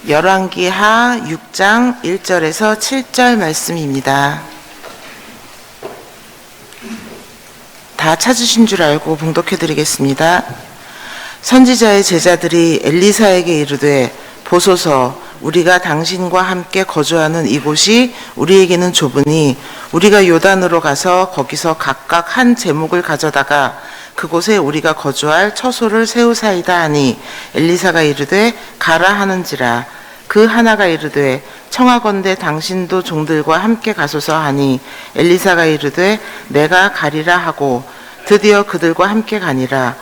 열왕기하 6장 1절에서 7절 말씀입니다. 다 찾으신 줄 알고 봉독해 드리겠습니다. 선지자의 제자들이 엘리사에게 이르되 보소서, 우리가 당신과 함께 거주하는 이곳이 우리에게는 좁으니 우리가 요단으로 가서 거기서 각각 한 제목을 가져다가 그곳에 우리가 거주할 처소를 세우사이다 하니, 엘리사가 이르되 가라 하는지라. 그 하나가 이르되 청하건대 당신도 종들과 함께 가소서 하니, 엘리사가 이르되 내가 가리라 하고 드디어 그들과 함께 가니라.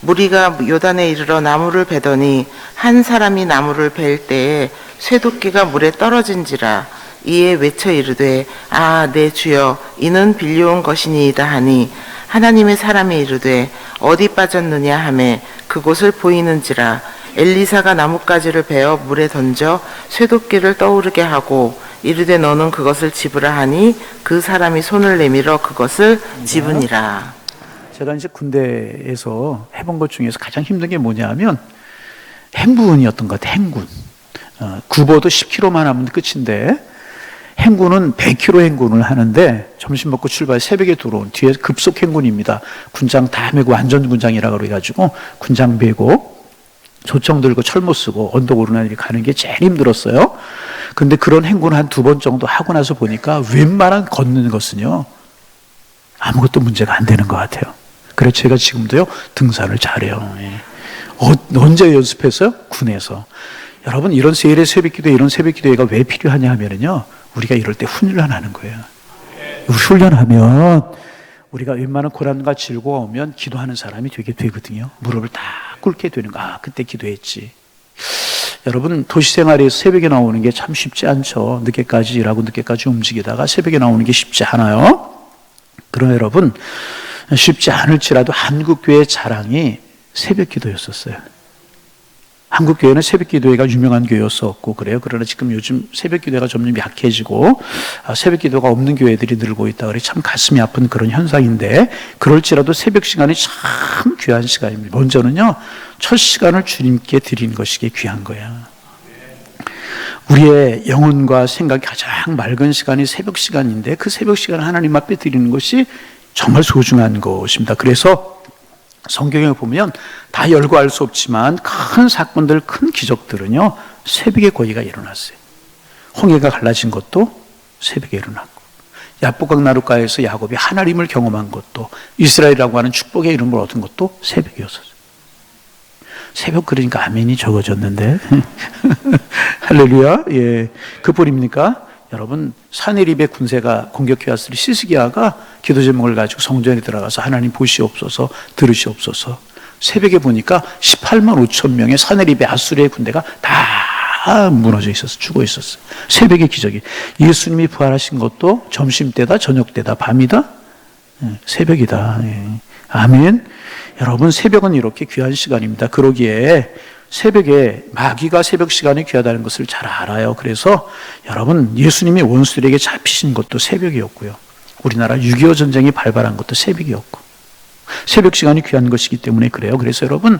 무리가 요단에 이르러 나무를 베더니 한 사람이 나무를 벨 때에 쇠도끼가 물에 떨어진지라. 이에 외쳐 이르되 아, 내 주여, 이는 빌려온 것이니이다 하니, 하나님의 사람이 이르되 어디 빠졌느냐 하매 그곳을 보이는지라. 엘리사가 나뭇가지를 베어 물에 던져 쇠도끼를 떠오르게 하고 이르되 너는 그것을 집으라 하니, 그 사람이 손을 내밀어 그것을 집으니라. 제가 이제 군대에서 해본 것 중에서 가장 힘든 게 뭐냐 하면 행군이었던 것 같아요. 행군. 구보도 10km만 하면 끝인데 행군은 100km 행군을 하는데, 점심 먹고 출발 새벽에 들어온 뒤에 급속 행군입니다. 군장 다 메고 안전군장이라고 그래가지고 군장 메고 조청 들고 철모 쓰고 언덕 오르내리 가는 게 제일 힘들었어요. 근데 그런 행군 한 2번 정도 하고 나서 보니까 웬만한 걷는 것은요 아무것도 문제가 안 되는 것 같아요. 그래서 제가 지금도요 등산을 잘해요. 언제 연습했어요? 군에서. 여러분, 이런 세일의 새벽기도, 이런 새벽기도회가 왜 필요하냐 하면은요, 우리가 이럴 때 훈련하는 거예요. 우리 훈련하면 우리가 웬만한 고난과 질고가 오면 기도하는 사람이 되게 되거든요. 무릎을 다 꿇게 되는 거. 아, 그때 기도했지. 여러분, 도시생활에서 새벽에 나오는 게 참 쉽지 않죠. 늦게까지 일하고 늦게까지 움직이다가 새벽에 나오는 게 쉽지 않아요. 그러나 여러분, 쉽지 않을지라도 한국교회의 자랑이 새벽기도였었어요. 한국교회는 새벽기도회가 유명한 교회였었고 그래요. 그러나 지금 요즘 새벽기도회가 점점 약해지고 새벽기도가 없는 교회들이 늘고 있다. 그래 참 가슴이 아픈 그런 현상인데, 그럴지라도 새벽 시간이 참 귀한 시간입니다. 먼저는요, 첫 시간을 주님께 드리는 것이 귀한 거야. 우리의 영혼과 생각이 가장 맑은 시간이 새벽 시간인데, 그 새벽 시간을 하나님 앞에 드리는 것이 정말 소중한 것입니다. 그래서 성경에 보면 다 열거할 수 없지만 큰 사건들, 큰 기적들은요 새벽에 거기가 일어났어요. 홍해가 갈라진 것도 새벽에 일어났고, 야복강 나룻가에서 야곱이 하나님을 경험한 것도, 이스라엘이라고 하는 축복의 이름을 얻은 것도 새벽이었어요. 새벽 그러니까 아멘이 적어졌는데 할렐루야. 예, 그뿐입니까? 여러분, 사내립의 군세가 공격해 왔을 때 시스기야가 기도 제목을 가지고 성전에 들어가서 하나님 보시옵소서, 들으시옵소서. 새벽에 보니까 18만 5천 명의 사내립의 아수르의 군대가 다 무너져 있었어, 죽어 있었어. 새벽의 기적이. 예수님이 부활하신 것도 점심때다, 저녁때다, 밤이다, 새벽이다. 예. 아멘. 여러분, 새벽은 이렇게 귀한 시간입니다. 그러기에 새벽에, 마귀가 새벽 시간이 귀하다는 것을 잘 알아요. 그래서 여러분, 예수님이 원수들에게 잡히신 것도 새벽이었고요, 우리나라 6.25 전쟁이 발발한 것도 새벽이었고, 새벽 시간이 귀한 것이기 때문에 그래요. 그래서 여러분,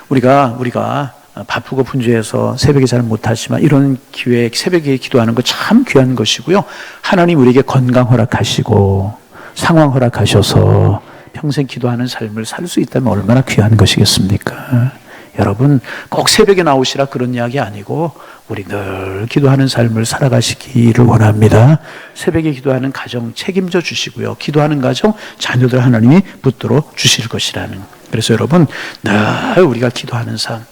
우리가 바쁘고 분주해서 새벽에 잘 못하지만 이런 기회에 새벽에 기도하는 거 참 귀한 것이고요, 하나님 우리에게 건강 허락하시고 상황 허락하셔서 평생 기도하는 삶을 살 수 있다면 얼마나 귀한 것이겠습니까? 여러분, 꼭 새벽에 나오시라 그런 이야기 아니고 우리 늘 기도하는 삶을 살아가시기를 원합니다. 새벽에 기도하는 가정 책임져 주시고요, 기도하는 가정 자녀들 하나님이 붙들어 주실 것이라는. 그래서 여러분, 늘 우리가 기도하는 삶,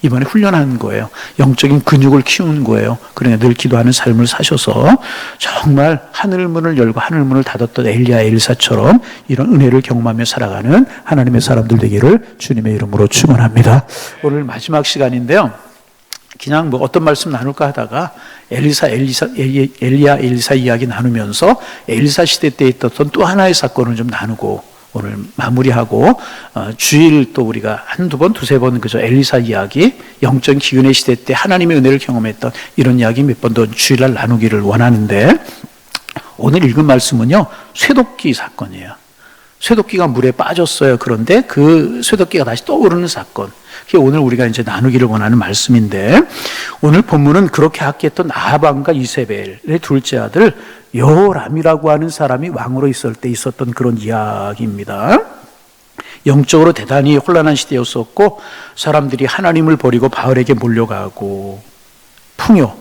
이번에 훈련하는 거예요. 영적인 근육을 키우는 거예요. 그러니까 늘 기도하는 삶을 사셔서 정말 하늘문을 열고 하늘문을 닫았던 엘리야, 엘사처럼 이런 은혜를 경험하며 살아가는 하나님의 사람들 되기를 주님의 이름으로 축원합니다. 오늘 마지막 시간인데요, 그냥 뭐 어떤 말씀 나눌까 하다가 엘리야, 엘리사 이야기 나누면서 엘리사 시대 때 있었던 또 하나의 사건을 좀 나누고 오늘 마무리하고, 주일 또 우리가 한두 번, 두세 번 그저 엘리사 이야기, 영적 기운의 시대 때 하나님의 은혜를 경험했던 이런 이야기 몇 번 더 주일날 나누기를 원하는데, 오늘 읽은 말씀은요 쇠도끼 사건이에요. 쇠도끼가 물에 빠졌어요. 그런데 그 쇠도끼가 다시 떠오르는 사건. 그게 오늘 우리가 이제 나누기를 원하는 말씀인데, 오늘 본문은 그렇게 학기했던 아합왕과 이세벨의 둘째 아들 여호람이라고 하는 사람이 왕으로 있을 때 있었던 그런 이야기입니다. 영적으로 대단히 혼란한 시대였었고, 사람들이 하나님을 버리고 바알에게 몰려가고 풍요,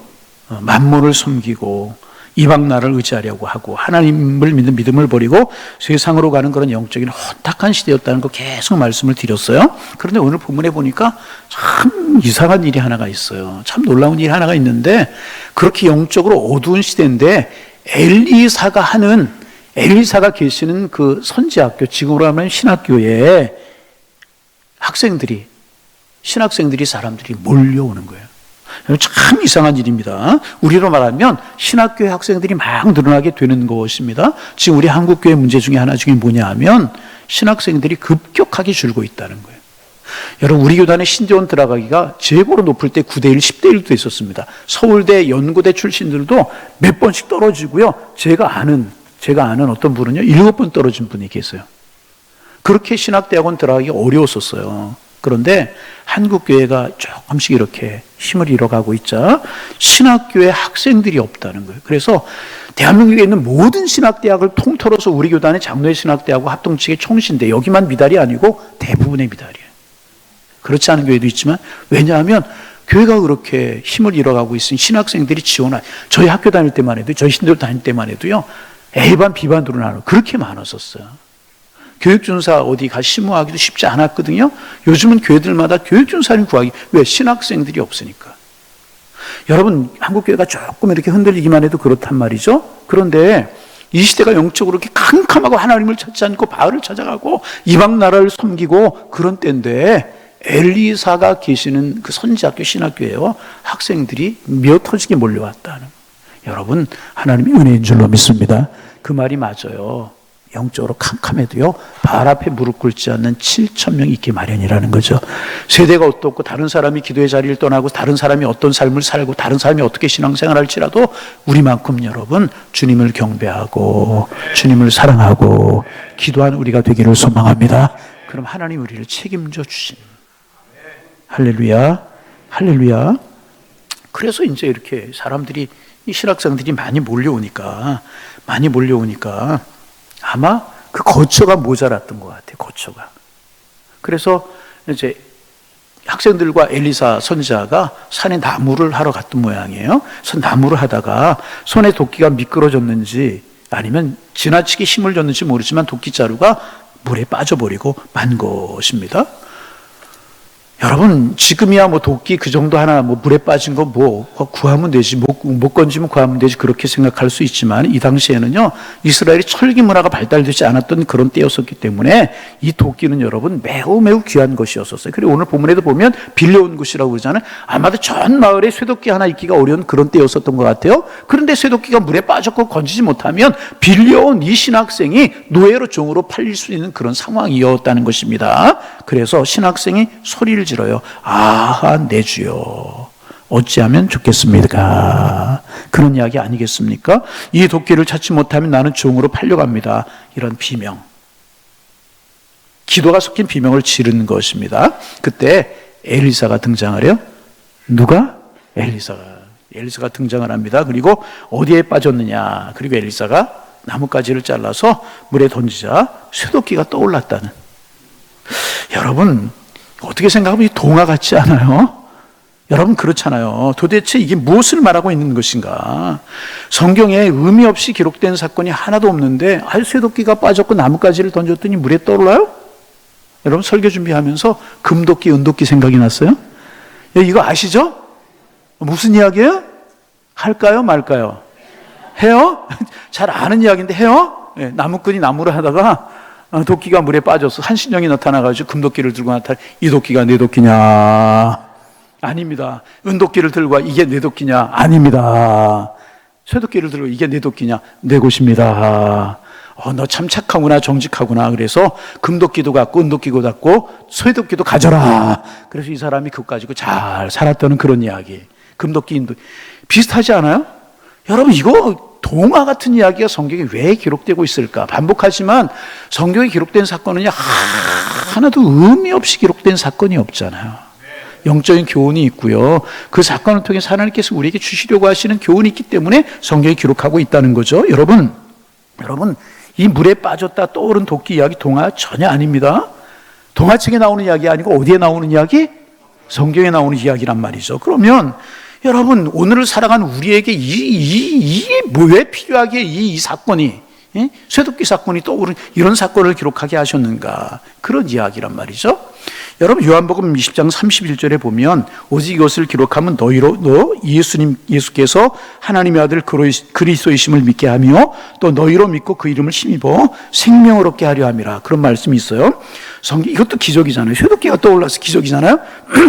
만몬을 섬기고 이방 나라를 의지하려고 하고 하나님을 믿는 믿음을 버리고 세상으로 가는 그런 영적인 혼탁한 시대였다는 거 계속 말씀을 드렸어요. 그런데 오늘 본문에 보니까 참 이상한 일이 하나가 있어요. 참 놀라운 일이 하나가 있는데, 그렇게 영적으로 어두운 시대인데 엘리사가 계시는 그 선지학교, 지금으로 하면 신학교에 신학생들이 사람들이 몰려오는 거예요. 참 이상한 일입니다. 우리로 말하면 신학교의 학생들이 막 늘어나게 되는 것입니다. 지금 우리 한국교회 문제 중에 하나 중에 뭐냐 하면 신학생들이 급격하게 줄고 있다는 거예요. 여러분, 우리 교단에 신대원 들어가기가 최고로 높을 때 9대1, 10대1도 있었습니다. 서울대, 연고대 출신들도 몇 번씩 떨어지고요. 제가 아는 어떤 분은요, 7번 떨어진 분이 계세요. 그렇게 신학대학원 들어가기 어려웠었어요. 그런데 한국교회가 조금씩 이렇게 힘을 잃어가고 있자 신학교에 학생들이 없다는 거예요. 그래서 대한민국에 있는 모든 신학대학을 통틀어서 우리 교단의 장로의 신학대학과 합동측의 총신대, 여기만 미달이 아니고 대부분의 미달이에요. 그렇지 않은 교회도 있지만, 왜냐하면 교회가 그렇게 힘을 잃어가고 있으니 신학생들이 저희 학교 다닐 때만 해도, 저희 신대로 다닐 때만 해도요, A반, B반으로 나눠 그렇게 많았었어요. 교육준사 어디 가 심무하기도 쉽지 않았거든요. 요즘은 교회들마다 교육준사를 구하기, 왜? 신학생들이 없으니까. 여러분, 한국교회가 조금 이렇게 흔들리기만 해도 그렇단 말이죠. 그런데 이 시대가 영적으로 그렇게 캄캄하고 하나님을 찾지 않고 바알을 찾아가고 이방 나라를 섬기고 그런 때인데, 엘리사가 계시는 그 선지학교 신학교에요, 학생들이 미어터지게 몰려왔다는. 여러분, 하나님이 은혜인 줄로 믿습니다. 그 말이 맞아요. 영적으로 캄캄해도요, 바알 앞에 무릎 꿇지 않는 7,000명이 있기 마련이라는 거죠. 세대가 어떻고 다른 사람이 기도의 자리를 떠나고 다른 사람이 어떤 삶을 살고 다른 사람이 어떻게 신앙생활 할지라도 우리만큼 여러분 주님을 경배하고 주님을 사랑하고 기도한 우리가 되기를 소망합니다. 그럼 하나님 우리를 책임져 주신. 할렐루야, 할렐루야. 그래서 이제 이렇게 사람들이, 이 신학생들이 많이 몰려오니까 아마 그 거처가 모자랐던 것 같아요. 거처가. 그래서 이제 학생들과 엘리사 선지자가 산에 나무를 하러 갔던 모양이에요. 그래서 나무를 하다가 손에 도끼가 미끄러졌는지 아니면 지나치게 힘을 줬는지 모르지만 도끼자루가 물에 빠져버리고 만 것입니다. 여러분, 지금이야 뭐 도끼 그 정도 하나 뭐 물에 빠진 거 뭐 구하면 되지, 못 건지면 구하면 되지, 그렇게 생각할 수 있지만, 이 당시에는요, 이스라엘이 철기 문화가 발달되지 않았던 그런 때였었기 때문에 이 도끼는 여러분 매우 귀한 것이었었어요. 그리고 오늘 본문에도 보면 빌려온 것이라고 그러잖아요. 아마도 전 마을에 쇠도끼 하나 있기가 어려운 그런 때였었던 것 같아요. 그런데 쇠도끼가 물에 빠졌고 건지지 못하면 빌려온 이 신학생이 노예로 종으로 팔릴 수 있는 그런 상황이었다는 것입니다. 그래서 신학생이 소리를 질러요. 아하, 내 주여, 어찌하면 좋겠습니까? 그런 이야기 아니겠습니까? 이 도끼를 찾지 못하면 나는 종으로 팔려갑니다. 이런 비명, 기도가 섞인 비명을 지르는 것입니다. 그때 엘리사가 등장을 해요. 누가? 엘리사가 등장을 합니다. 그리고 어디에 빠졌느냐? 그리고 엘리사가 나뭇가지를 잘라서 물에 던지자 쇠도끼가 떠올랐다는. 여러분, 어떻게 생각하면 이 동화 같지 않아요? 여러분, 그렇잖아요. 도대체 이게 무엇을 말하고 있는 것인가? 성경에 의미 없이 기록된 사건이 하나도 없는데 쇠도끼가 빠졌고 나뭇가지를 던졌더니 물에 떠올라요? 여러분, 설교 준비하면서 금도끼, 은도끼 생각이 났어요? 이거 아시죠? 무슨 이야기예요? 할까요, 말까요? 해요? 잘 아는 이야기인데 해요? 나무꾼이 나무를 하다가 도끼가 물에 빠져서 한 신령이 나타나가지고 금도끼를 들고 나타나, 이 도끼가 내 도끼냐? 아닙니다. 은도끼를 들고 와, 이게 내 도끼냐? 아닙니다. 쇠도끼를 들고 이게 내 도끼냐? 내 것입니다. 너 참 착하구나, 정직하구나. 그래서 금도끼도 갖고 은도끼도 갖고 쇠도끼도 가져라. 그래서 이 사람이 그거 가지고 잘 살았다는 그런 이야기. 금도끼, 은도끼. 비슷하지 않아요? 여러분, 이거 동화 같은 이야기가 성경에 왜 기록되고 있을까? 반복하지만 성경에 기록된 사건은 하나도 의미 없이 기록된 사건이 없잖아요. 영적인 교훈이 있고요. 그 사건을 통해서 하나님께서 우리에게 주시려고 하시는 교훈이 있기 때문에 성경에 기록하고 있다는 거죠. 여러분, 이 물에 빠졌다 떠오른 도끼 이야기 동화 전혀 아닙니다. 동화책에 나오는 이야기 아니고 어디에 나오는 이야기? 성경에 나오는 이야기란 말이죠. 그러면 여러분, 오늘을 살아가는 우리에게 왜 필요하게 이 사건이, 쇠도끼 사건이 떠오른 이런 사건을 기록하게 하셨는가? 그런 이야기란 말이죠. 여러분, 요한복음 20장 31절에 보면 오직 이것을 기록하면 너희로 예수께서 하나님의 아들 그리스도이심을 믿게 하며 또 너희로 믿고 그 이름을 힘입어 생명을 얻게 하려 함이라. 그런 말씀이 있어요. 이것도 기적이잖아요. 쇠도끼가 떠올라서 기적이잖아요.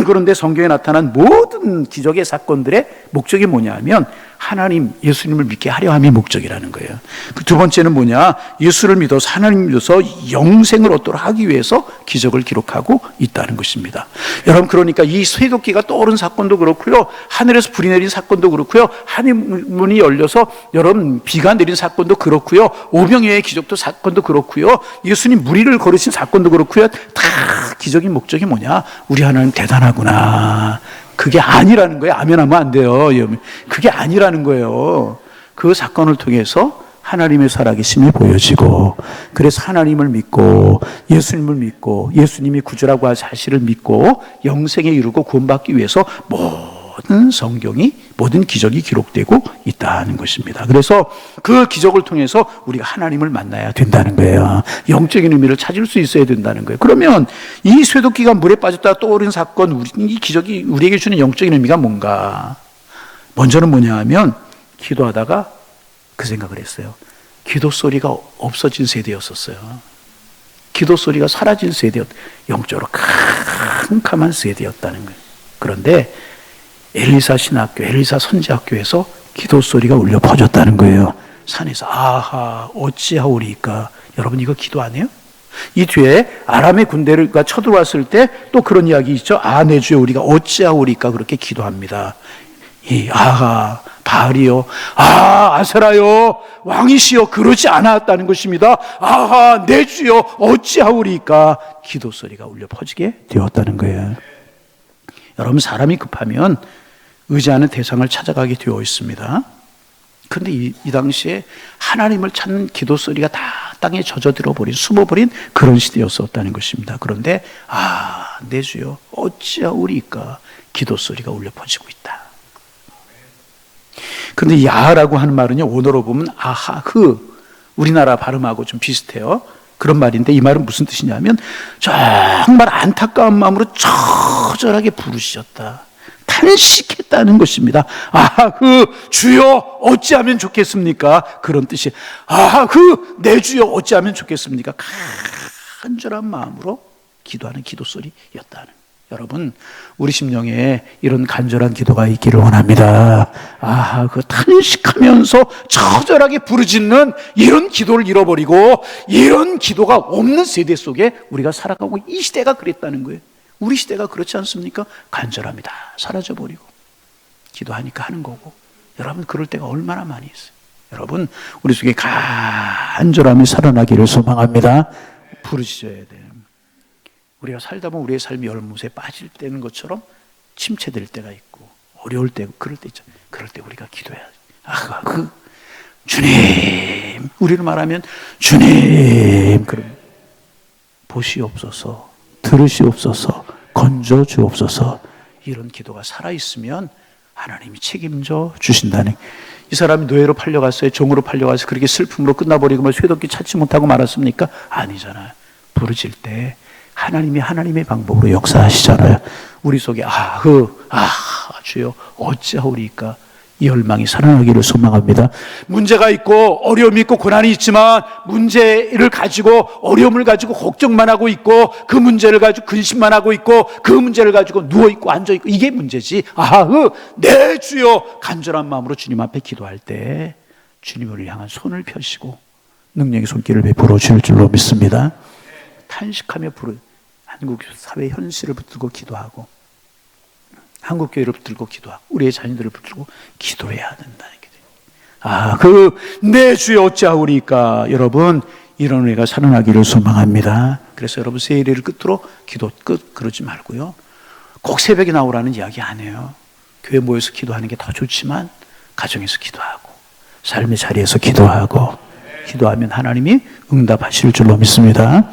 그런데 성경에 나타난 모든 기적의 사건들의 목적이 뭐냐 하면 하나님, 예수님을 믿게 하려 함이 목적이라는 거예요. 그 두 번째는 뭐냐? 예수를 믿어서 하나님 믿어서 영생을 얻도록 하기 위해서 기적을 기록하고 있다는 것입니다. 여러분, 그러니까 이 쇠도끼가 떠오른 사건도 그렇고요, 하늘에서 불이 내린 사건도 그렇고요, 하늘문이 열려서 여러분 비가 내린 사건도 그렇고요, 오병이어의 기적도 사건도 그렇고요, 예수님 무리를 걸으신 사건도 그렇고요, 다 기적인 목적이 뭐냐? 우리 하나님 대단하구나. 그게 아니라는 거예요. 아멘하면 안 돼요. 그게 아니라는 거예요. 그 사건을 통해서 하나님의 살아계심이 보여지고, 그래서 하나님을 믿고 예수님을 믿고 예수님이 구주라고 하신 사실을 믿고 영생에 이르고 구원받기 위해서 모든 성경이, 모든 기적이 기록되고 있다는 것입니다. 그래서 그 기적을 통해서 우리가 하나님을 만나야 된다는 거예요. 영적인 의미를 찾을 수 있어야 된다는 거예요. 그러면 이 쇠도끼가 물에 빠졌다 떠오른 사건, 이 기적이 우리에게 주는 영적인 의미가 뭔가? 먼저는 뭐냐 하면 기도하다가 그 생각을 했어요. 기도 소리가 없어진 세대였었어요. 기도 소리가 사라진 영적으로 캄캄한 세대였다는 거예요. 그런데 엘리사 신학교, 엘리사 선지학교에서 기도 소리가 울려 퍼졌다는 거예요. 산에서. 아하, 어찌하오리까. 여러분, 이거 기도 안 해요? 이 뒤에 아람의 군대가 쳐들어왔을 때 또 그런 이야기 있죠. 아, 내 주여, 우리가 어찌하오리까. 그렇게 기도합니다. 아하, 바알이요, 아세라요, 왕이시여, 그러지 않았다는 것입니다. 아하, 내 주여, 어찌하오리까. 기도 소리가 울려 퍼지게 되었다는 거예요. 여러분, 사람이 급하면 의지하는 대상을 찾아가게 되어 있습니다. 그런데 이 당시에 하나님을 찾는 기도 소리가 다 땅에 젖어들어버린, 숨어버린 그런 시대였었다는 것입니다. 그런데 내 주여, 어찌하오리까. 기도 소리가 울려 퍼지고 있다. 그런데 이 아하라고 하는 말은요, 원어로 보면 우리나라 발음하고 좀 비슷해요. 그런 말인데 이 말은 무슨 뜻이냐면 정말 안타까운 마음으로 처절하게 부르셨다, 탄식했다는 것입니다. 주여 어찌하면 좋겠습니까? 그런 뜻이. 내 주여 어찌하면 좋겠습니까? 간절한 마음으로 기도하는 기도 소리였다는. 여러분, 우리 심령에 이런 간절한 기도가 있기를 원합니다. 그 탄식하면서 처절하게 부르짖는 이런 기도를 잃어버리고 이런 기도가 없는 세대 속에 우리가 살아가고, 이 시대가 그랬다는 거예요. 우리 시대가 그렇지 않습니까? 간절합니다. 사라져버리고 기도하니까 하는 거고. 여러분, 그럴 때가 얼마나 많이 있어요. 여러분, 우리 속에 간절함이 살아나기를 소망합니다. 부르짖어야 돼요. 우리가 살다 보면 우리의 삶이 열무새 빠질 때는 것처럼 침체될 때가 있고 어려울 때, 그럴 때 있잖아요. 그럴 때 우리가 기도해야지. 주님, 우리를 말하면 주님, 그럼 보시옵소서, 들으시옵소서, 건져주옵소서. 이런 기도가 살아있으면 하나님이 책임져 주신다는. 이 사람이 노예로 팔려갔어요. 종으로 팔려가서 그렇게 슬픔으로 끝나버리고 쇠도끼 찾지 못하고 말았습니까? 아니잖아요. 부르질 때 하나님이 하나님의 방법으로 역사하시잖아요. 우리 속에 주여 어찌하오리까. 이 열망이 살아나기를 소망합니다. 문제가 있고 어려움이 있고 고난이 있지만 문제를 가지고, 어려움을 가지고 걱정만 하고 있고, 그 문제를 가지고 근심만 하고 있고, 그 문제를 가지고 누워있고 앉아있고, 이게 문제지. 내 주여, 간절한 마음으로 주님 앞에 기도할 때 주님을 향한 손을 펴시고 능력의 손길을 베풀어 주실 줄로 믿습니다. 탄식하며 한국 사회 현실을 붙들고 기도하고, 한국 교회를 붙들고 기도하고, 우리의 자녀들을 붙들고 기도해야 된다는 게. 내 주여 어찌하오리까. 여러분, 이런 은혜가 살아나기를 소망합니다. 그래서 여러분, 세례를 끝으로 기도 끝 그러지 말고요, 꼭 새벽에 나오라는 이야기 안 해요. 교회 모여서 기도하는 게 더 좋지만 가정에서 기도하고 삶의 자리에서 기도하고 기도하면 하나님이 응답하실 줄로 믿습니다.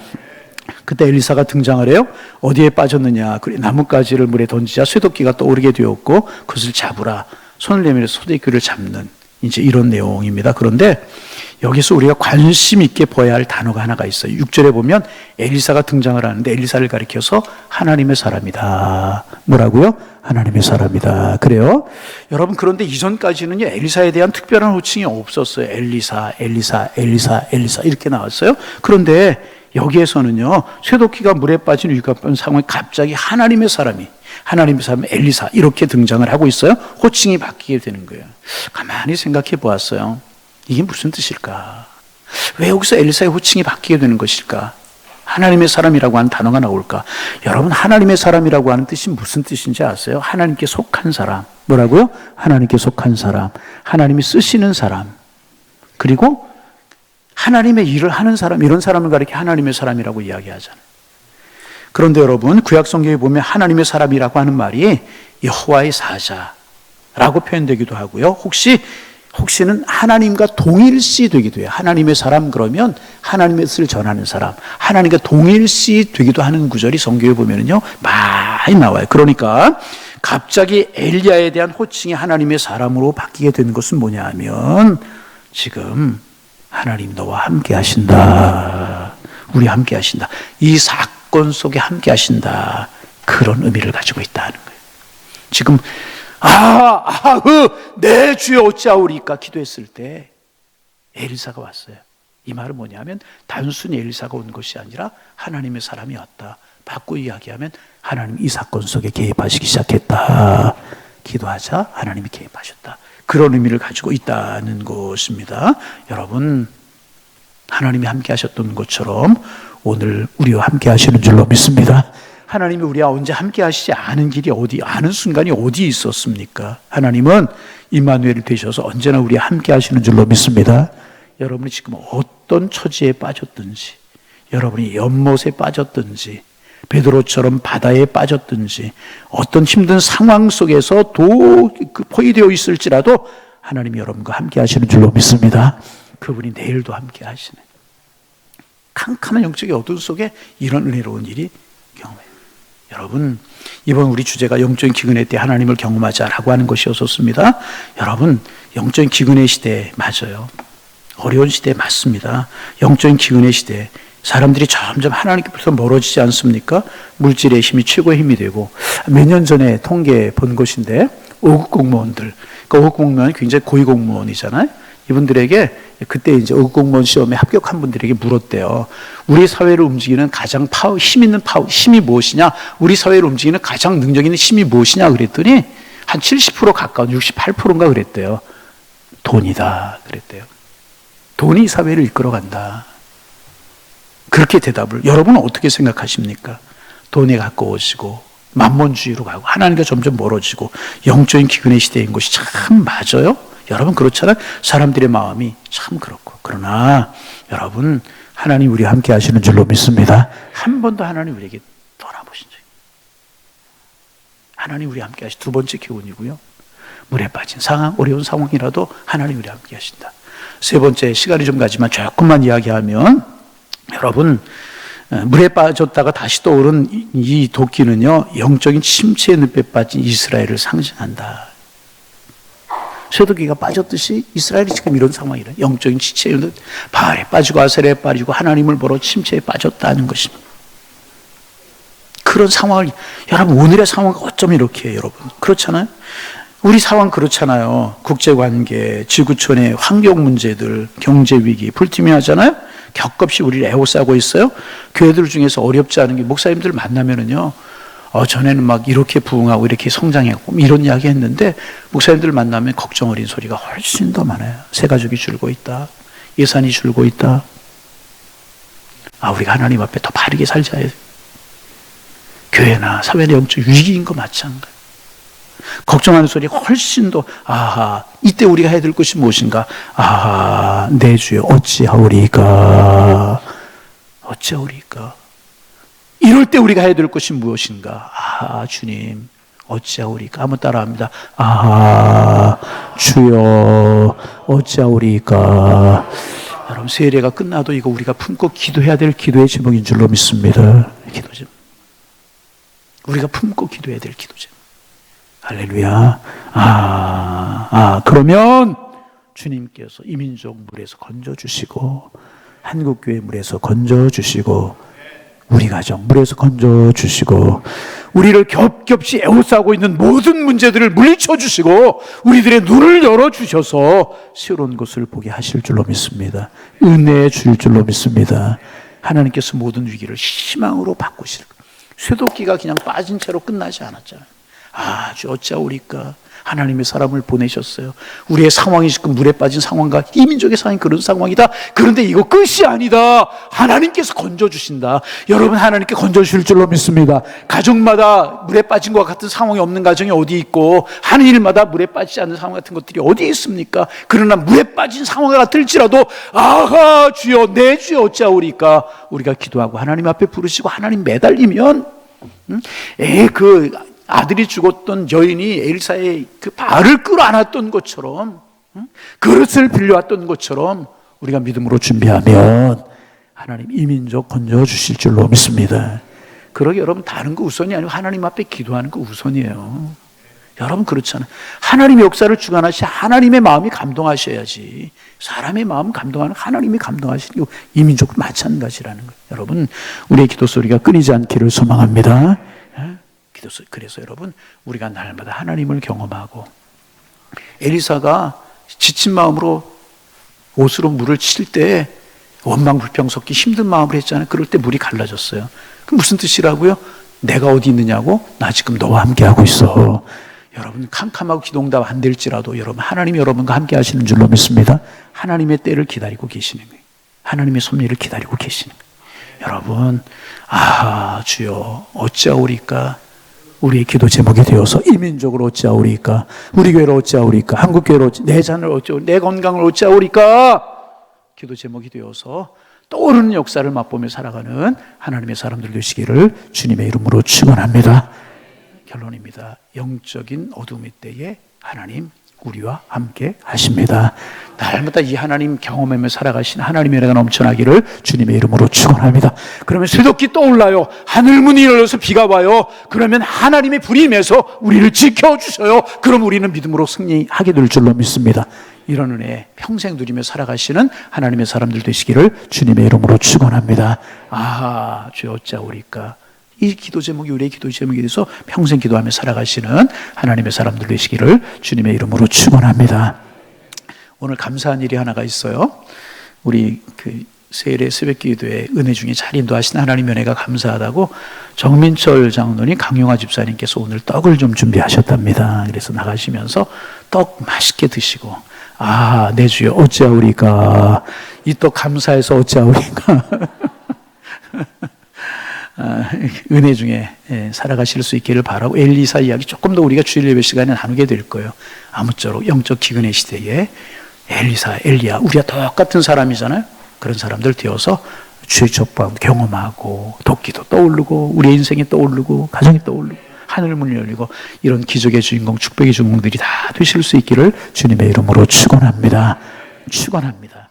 그때 엘리사가 등장을 해요. 어디에 빠졌느냐. 그래 나뭇가지를 물에 던지자 쇠도끼가 떠오르게 되었고 그것을 잡으라. 손을 내밀어서 쇠도끼를 잡는 이제 이런 내용입니다. 그런데 여기서 우리가 관심 있게 봐야 할 단어가 하나가 있어요. 6절에 보면 엘리사가 등장을 하는데 엘리사를 가리켜서 하나님의 사람이다. 뭐라고요? 하나님의 사람이다. 그래요? 여러분 그런데 이전까지는요 엘리사에 대한 특별한 호칭이 없었어요. 엘리사, 엘리사, 엘리사, 엘리사 이렇게 나왔어요. 그런데 여기에서는요 쇠도끼가 물에 빠진 위급한 상황에 갑자기 하나님의 사람 엘리사 이렇게 등장을 하고 있어요. 호칭이 바뀌게 되는 거예요. 가만히 생각해 보았어요. 이게 무슨 뜻일까? 왜 여기서 엘리사의 호칭이 바뀌게 되는 것일까? 하나님의 사람이라고 하는 단어가 나올까? 여러분 하나님의 사람이라고 하는 뜻이 무슨 뜻인지 아세요? 하나님께 속한 사람. 뭐라고요? 하나님께 속한 사람. 하나님이 쓰시는 사람. 그리고 하나님의 일을 하는 사람, 이런 사람을 가리켜 하나님의 사람이라고 이야기하잖아요. 그런데 여러분 구약 성경에 보면 하나님의 사람이라고 하는 말이 여호와의 사자라고 표현되기도 하고요. 혹시는 하나님과 동일시 되기도 해요. 하나님의 사람 그러면 하나님의 뜻을 전하는 사람, 하나님과 동일시 되기도 하는 구절이 성경에 보면은요 많이 나와요. 그러니까 갑자기 엘리야에 대한 호칭이 하나님의 사람으로 바뀌게 되는 것은 뭐냐 하면 지금 하나님 너와 함께 하신다. 우리 함께 하신다. 이 사건 속에 함께 하신다. 그런 의미를 가지고 있다는 거예요. 지금 내 주여 어찌하오리까 기도했을 때 엘리사가 왔어요. 이 말은 뭐냐면 단순히 엘리사가 온 것이 아니라 하나님의 사람이 왔다. 바꿔 이야기하면 하나님 이 사건 속에 개입하시기 시작했다. 기도하자 하나님이 개입하셨다. 그런 의미를 가지고 있다는 것입니다. 여러분 하나님이 함께 하셨던 것처럼 오늘 우리와 함께 하시는 줄로 믿습니다. 하나님이 우리와 언제 함께 하시지 않은 길이 아는 순간이 어디 있었습니까? 하나님은 임마누엘이 되셔서 언제나 우리와 함께 하시는 줄로 믿습니다. 여러분이 지금 어떤 처지에 빠졌든지, 여러분이 연못에 빠졌든지, 베드로처럼 바다에 빠졌든지, 어떤 힘든 상황 속에서 포위되어 있을지라도 하나님이 여러분과 함께 하시는 줄로 믿습니다. 그분이 내일도 함께 하시는 캄캄한 영적인 어둠 속에 이런 은혜로운 일이 경험해요. 여러분 이번 우리 주제가 영적인 기근의 때 하나님을 경험하자라고 하는 것이었습니다. 여러분 영적인 기근의 시대 맞아요. 어려운 시대 맞습니다. 영적인 기근의 시대 사람들이 점점 하나님께서 멀어지지 않습니까? 물질의 힘이 최고의 힘이 되고 몇 년 전에 통계 본 것인데 5급 공무원들, 그러니까 5급 공무원이 굉장히 고위 공무원이잖아요. 이분들에게 그때 이제 5급 공무원 시험에 합격한 분들에게 물었대요. 우리 사회를 움직이는 가장 힘이 무엇이냐? 우리 사회를 움직이는 가장 능력 있는 힘이 무엇이냐? 그랬더니 한 70% 가까운 68%인가 그랬대요. 돈이다 그랬대요. 돈이 사회를 이끌어간다. 그렇게 대답을 여러분은 어떻게 생각하십니까? 돈에 가까워지고 만몬주의로 가고 하나님과 점점 멀어지고 영적인 기근의 시대인 것이 참 맞아요? 여러분 그렇잖아요. 사람들의 마음이 참 그렇고 그러나 여러분 하나님 우리와 함께 하시는 줄로 믿습니다. 한 번도 하나님 우리에게 떠나보신 적이 하나님 우리와 함께 하시 두 번째 교훈이고요. 물에 빠진 상황 어려운 상황이라도 하나님 우리와 함께 하신다. 세 번째 시간이 좀 가지만 조금만 이야기하면 여러분 물에 빠졌다가 다시 떠오른 이 도끼는요 영적인 침체의 늪에 빠진 이스라엘을 상징한다. 쇠도끼가 빠졌듯이 이스라엘이 지금 이런 상황이라 영적인 침체의 늪 바알에 빠지고 아세라에 빠지고 하나님을 보러 침체에 빠졌다는 것입니다. 그런 상황을 여러분 오늘의 상황이 어쩜 이렇게 해요, 여러분 그렇잖아요. 우리 상황 그렇잖아요. 국제관계, 지구촌의 환경 문제들, 경제위기, 불투명하잖아요. 격없이 우리를 애워싸고 있어요. 교회들 중에서 어렵지 않은 게 목사님들 만나면은요, 전에는 막 이렇게 부흥하고 이렇게 성장했고 이런 이야기 했는데 목사님들 만나면 걱정 어린 소리가 훨씬 더 많아요. 새 가족이 줄고 있다. 예산이 줄고 있다. 우리가 하나님 앞에 더 바르게 살자. 교회나 사회의 영적 위기인 거 마찬가지. 걱정하는 소리 훨씬 더 이때 우리가 해야 될 것이 무엇인가? 내 주여 어찌하오리까? 이럴 때 우리가 해야 될 것이 무엇인가? 아하 주님 어찌하오리까. 한번 따라합니다. 아하 주여 어찌하오리까. 여러분 세례가 끝나도 이거 우리가 품고 기도해야 될 기도의 제목인 줄로 믿습니다. 기도 제목. 우리가 품고 기도해야 될 기도 제목. 할렐루야. 그러면 주님께서 이 민족 물에서 건져주시고 한국교회 물에서 건져주시고 우리 가정 물에서 건져주시고 우리를 겹겹이 에워싸고 있는 모든 문제들을 물리쳐주시고 우리들의 눈을 열어주셔서 새로운 것을 보게 하실 줄로 믿습니다. 은혜 주실 줄로 믿습니다. 하나님께서 모든 위기를 희망으로 바꾸실 거예요. 쇠도끼가 그냥 빠진 채로 끝나지 않았잖아요. 주 어찌하오리까. 하나님의 사람을 보내셨어요. 우리의 상황이 지금 물에 빠진 상황과 이 민족의 상황이 그런 상황이다. 그런데 이거 끝이 아니다. 하나님께서 건져주신다. 여러분 하나님께 건져주실 줄로 믿습니다. 가정마다 물에 빠진 것 같은 상황이 없는 가정이 어디 있고 하는 일마다 물에 빠지지 않는 상황 같은 것들이 어디 있습니까? 그러나 물에 빠진 상황 같을지라도 아하 주여 내 주여 어찌하오리까. 우리가 기도하고 하나님 앞에 부르시고 하나님 매달리면 아들이 죽었던 여인이 엘사의 그 발을 끌어안았던 것처럼 그릇을 빌려왔던 것처럼 우리가 믿음으로 준비하면 하나님 이 민족 건져주실 줄로 믿습니다. 그러게 여러분 다른 거 우선이 아니고 하나님 앞에 기도하는 거 우선이에요. 여러분 그렇잖아요. 하나님의 역사를 주관하시 하나님의 마음이 감동하셔야지. 사람의 마음 감동하는 하나님이 감동하시는 이 민족도 마찬가지라는 거예요. 여러분 우리의 기도 소리가 끊이지 않기를 소망합니다. 그래서 여러분 우리가 날마다 하나님을 경험하고 엘리사가 지친 마음으로 옷으로 물을 칠 때 원망불평 섞기 힘든 마음으로 했잖아요. 그럴 때 물이 갈라졌어요. 그 무슨 뜻이라고요? 내가 어디 있느냐고? 나 지금 너와 함께하고 있어. 여러분 캄캄하고 기도응답 안 될지라도 여러분 하나님이 여러분과 함께 하시는 줄로 믿습니다. 하나님의 때를 기다리고 계시는 거예요. 하나님의 섭리를 기다리고 계시는 거예요. 여러분 주여 어찌하오리까. 우리의 기도 제목이 되어서 이 민족을 어찌하오리까. 우리 교회를 어찌하오리까. 한국 교회를 내 자녀를 어찌하오리까. 내 건강을 어찌하오리까. 기도 제목이 되어서 떠오르는 역사를 맛보며 살아가는 하나님의 사람들 되시기를 주님의 이름으로 축원합니다. 결론입니다. 영적인 어둠의 때에 하나님 우리와 함께 하십니다. 날마다 이 하나님 경험하며 살아가신 하나님의 은혜가 넘쳐나기를 주님의 이름으로 축원합니다. 그러면 쇠도끼 떠올라요. 하늘문이 열려서 비가 와요. 그러면 하나님의 불이 임해서 우리를 지켜주셔요. 그럼 우리는 믿음으로 승리하게 될 줄로 믿습니다. 이런 은혜 평생 누리며 살아가시는 하나님의 사람들 되시기를 주님의 이름으로 축원합니다. 주여 어찌하오리까. 이 기도 제목이 우리의 기도 제목이 돼서 평생 기도하며 살아가시는 하나님의 사람들 되시기를 주님의 이름으로 축원합니다. 오늘 감사한 일이 하나가 있어요. 우리 세일의 새벽기도회 은혜 중에 잘 인도하신 하나님의 은혜가 감사하다고 정민철 장로님 강용화 집사님께서 오늘 떡을 좀 준비하셨답니다. 그래서 나가시면서 떡 맛있게 드시고 내 주여 어찌하오리까. 이 떡 감사해서 어찌하오리까. 은혜 중에 살아가실 수 있기를 바라고 엘리사 이야기 조금 더 우리가 주일 예배 시간에 나누게 될 거예요. 아무쪼록 영적 기근의 시대에 엘리사, 엘리야 우리가 똑같은 사람이잖아요. 그런 사람들 되어서 주의 촉방 경험하고 도끼도 떠오르고 우리의 인생이 떠오르고 가정이 떠오르고 하늘 문이 열리고 이런 기적의 주인공 축복의 주인공들이 다 되실 수 있기를 주님의 이름으로 축원합니다. 축원합니다.